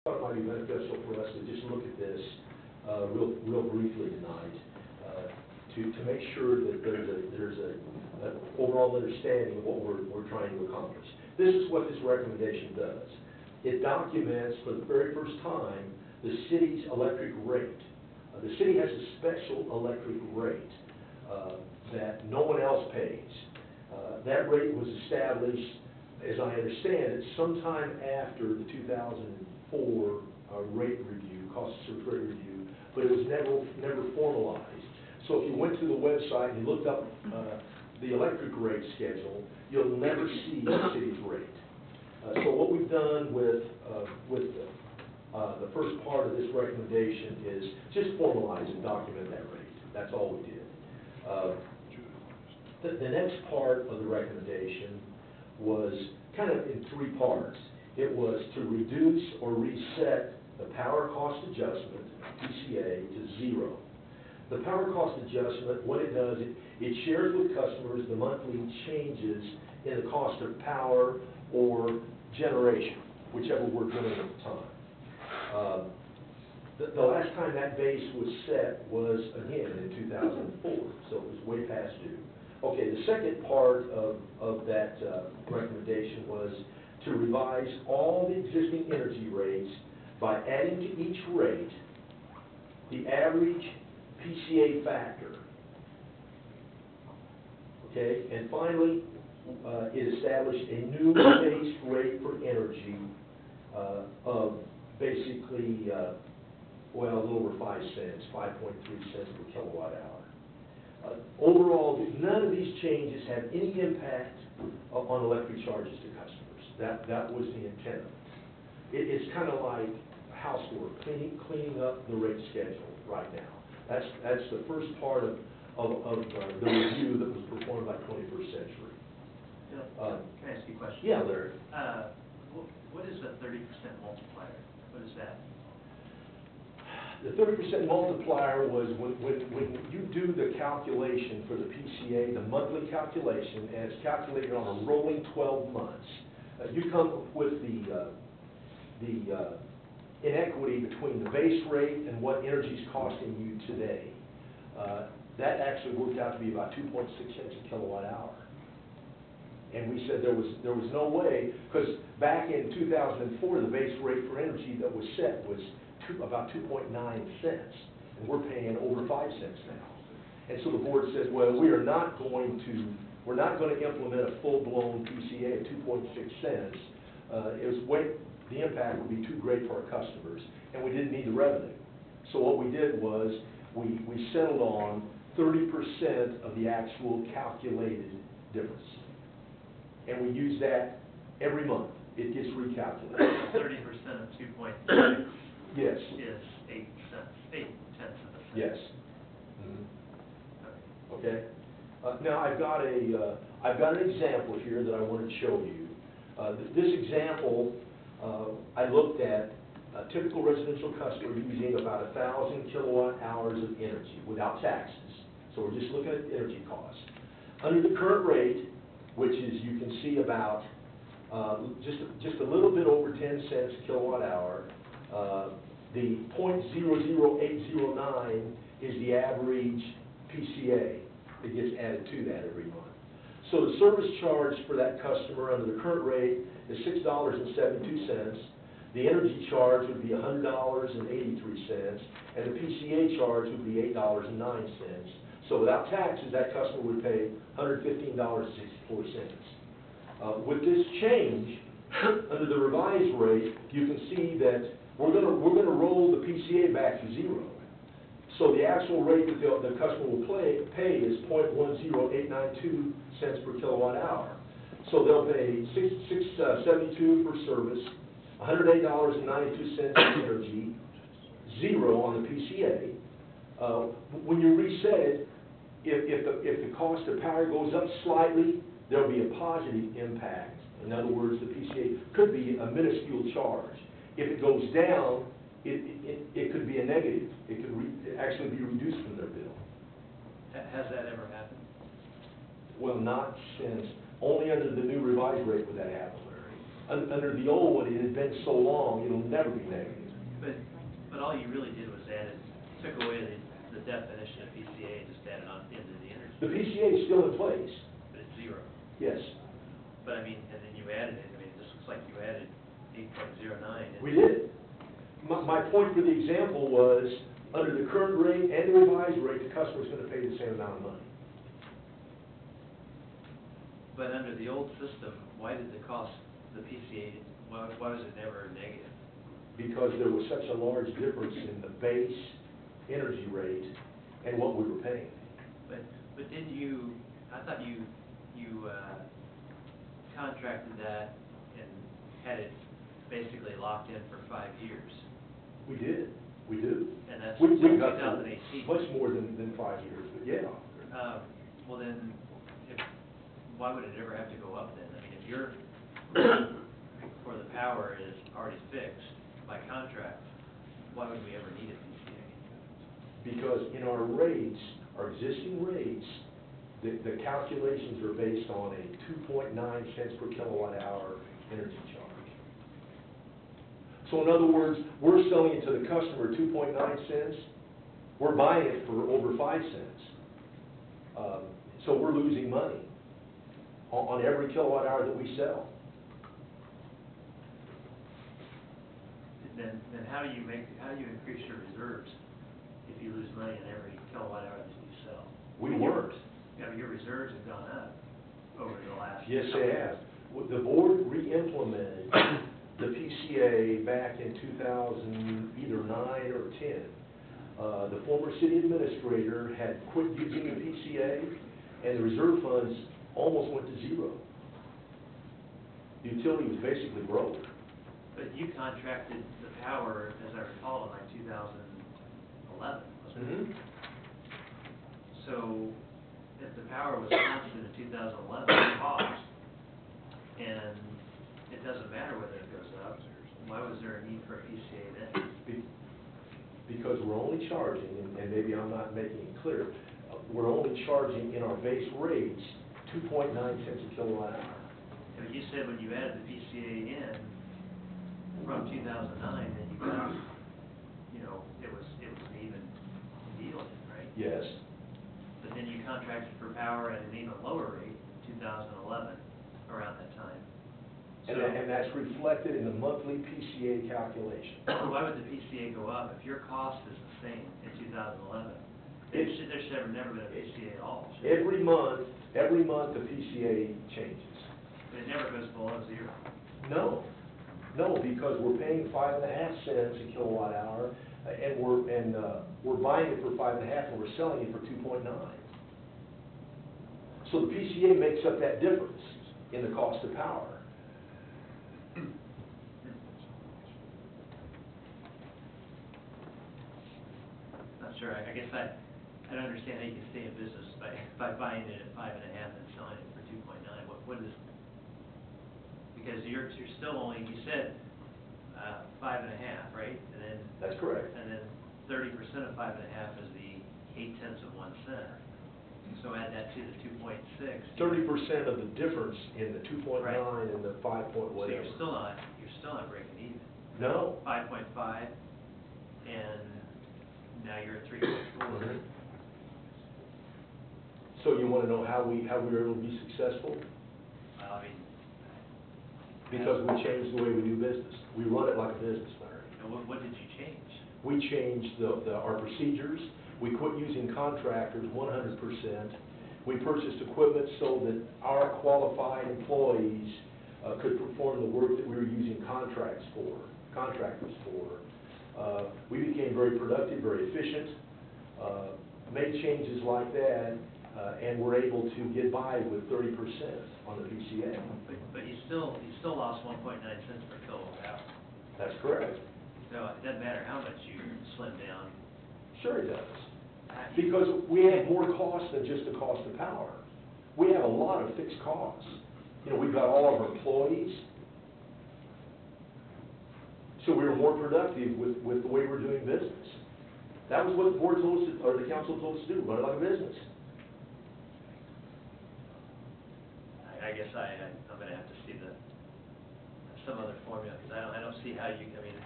thought it might be beneficial for us to just look at this real briefly tonight to make sure that there's an overall understanding of what we're trying to accomplish. This is what this recommendation does. It documents for the very first time the city's electric rate. The city has a special electric rate that no one else pays. That rate was established, as I understand it, sometime after the 2004 rate review, cost of service rate review, but it was never formalized. So if you went to the website and you looked up the electric rate schedule, you'll never see the city's rate. So what we've done with the first part of this recommendation is just formalize and document that rate. That's all we did. The next part of the recommendation was kind of in three parts. It was to reduce or reset the power cost adjustment, PCA, to zero. The power cost adjustment, what it does, it shares with customers the monthly changes in the cost of power or generation, whichever we're doing at the time. The last time that base was set was, again, in 2004, so it was way past due. Okay, the second part of that recommendation was to revise all the existing energy rates by adding to each rate the average PCA factor. Okay, and finally, it established a new base rate for energy of basically, well, a little over 5 cents, 5.3 cents per kilowatt hour. Overall, none of these changes have any impact on electric charges to customers. That was the intent of it. It's kind of like housework, cleaning up the rate schedule right now. That's the first part of the review that was performed by 21st Century. Bill, can I ask you a question? Yeah, Larry. What is the 30% multiplier? What is that? The 30% multiplier was when you do the calculation for the PCA, the monthly calculation, and it's calculated on a rolling 12 months. You come up with the inequity between the base rate and what energy is costing you today. That actually worked out to be about 2.6 cents a kilowatt hour. And we said there was no way, because back in 2004, the base rate for energy that was set was about 2.9 cents, and we're paying over 5 cents now. And so the board said, well, we're not going to implement a full-blown PCA at 2.6 cents. The impact would be too great for our customers, and we didn't need the revenue. So what we did was we settled on 30% of the actual calculated difference. And we use that every month. It gets recalculated. 30% of 2.6 yes. is 8 cents, 8 tenths of a cent. Yes. Mm-hmm. Okay. Now I've got an example here that I want to show you. This example, I looked at a typical residential customer using about 1,000 kilowatt hours of energy without taxes. So we're just looking at energy costs. Under the current rate, which is, you can see about just a little bit over 10 cents a kilowatt hour, the 0.00809 is the average PCA that gets added to that every month. So the service charge for that customer under the current rate is $6.72. The energy charge would be $100.83, and the PCA charge would be $8.09. So without taxes, that customer would pay $115.64. With this change, under the revised rate, you can see that we're going to roll the PCA back to zero. So the actual rate that the customer will pay is 0.10892 cents per kilowatt hour. So they'll pay $6.72 for service, $108.92 for energy, zero on the PCA. When you reset it, if the cost of power goes up slightly, there'll be a positive impact. In other words, the PCA could be a minuscule charge. If it goes down, it could be a negative. It could actually be reduced from their bill. Has that ever happened? Well, not since. Only under the new revised rate would that happen, Larry. Under the old one, it had been so long, it'll never be negative. But all you really did was took away the definition of PCA and just added on into the energy. The PCA is still in place, But it's zero. yes. But I mean, and then you added it, I mean, this looks like you added 8.09. We did. My point for the example was, under the current rate and the revised rate, the customer's gonna pay the same amount of money. But under the old system, why did the cost, the PCA, why was it never negative? Because there was such a large difference in the base energy rate and what we were paying. But didn't you, I thought you contracted that and had it basically locked in for 5 years. We did, we do. And that's We since got 2018. much more than 5 years, but yeah. Well then, why would it ever have to go up then? I mean, if your, for the power is already fixed by contract, why would we ever need a PCA? Because in our rates, our existing rates, the calculations are based on a 2.9 cents per kilowatt hour energy charge. So in other words, we're selling it to the customer at 2.9 cents, we're buying it for over 5 cents. So we're losing money on every kilowatt hour that we sell. Then how do you increase your reserves if you lose money on every kilowatt hour that you sell? We weren't. Yeah, your reserves have gone up over the last. Yes, they have. The board re-implemented the PCA back in 2009 or 10. The former city administrator had quit using the PCA, and the reserve funds almost went to zero. The utility was basically broke. But you contracted the power, as I recall, in like 2011, wasn't it? Mm-hmm. So if the power was constant in 2011, the cost, and it doesn't matter whether it goes up, why was there a need for a PCA then? Because we're only charging, and maybe I'm not making it clear, we're only charging in our base rates 2.9 cents a kilowatt hour. But you said when you added the PCA in from 2009, then you got, it was an even deal, right? Yes. But then you contracted for power at an even lower rate, 2011, around that time. And that's reflected in the monthly PCA calculation. Why would the PCA go up if your cost is the same in 2011? There should have never been a PCA at all. Every month the PCA changes. It never goes below zero. No, because we're paying 5.5 cents a kilowatt hour, and we're buying it for 5.5, and we're selling it for 2.9. So the PCA makes up that difference in the cost of power. Not sure. I guess I don't understand how you can stay in business by buying it at 5.5 and selling it for 2.9. What is? Because you're still only, you said 5.5, right? And then That's correct. And then 30% of 5.5 is the 0.8 of 1 cent. So add that to the 2.6. 30% of the difference in the 2.9 Right. and the 5 point So whatever. you're still not breaking even. No. 5.5, and now you're at 3.4. Mhm. So you want to know how we were able to be successful? Well, I mean, Because we changed the way we do business. We run it like a business, Larry. and what did you change? We changed our procedures. We quit using contractors 100%. We purchased equipment so that our qualified employees could perform the work that we were using contractors for. We became very productive, very efficient, made changes like that, and were able to get by with 30% on the PCA. But you still lost 1.9 cents per kilowatt hour. That's correct. So it doesn't matter how much you slim down. Sure it does. Because we have more costs than just the cost of power. We have a lot of fixed costs. We've got all of our employees. So we were more productive with the way we're doing business. That was what the board told us, or the council told us to do, run it like a business. I guess I'm going to have to see some other formula, because I don't see how you, I mean,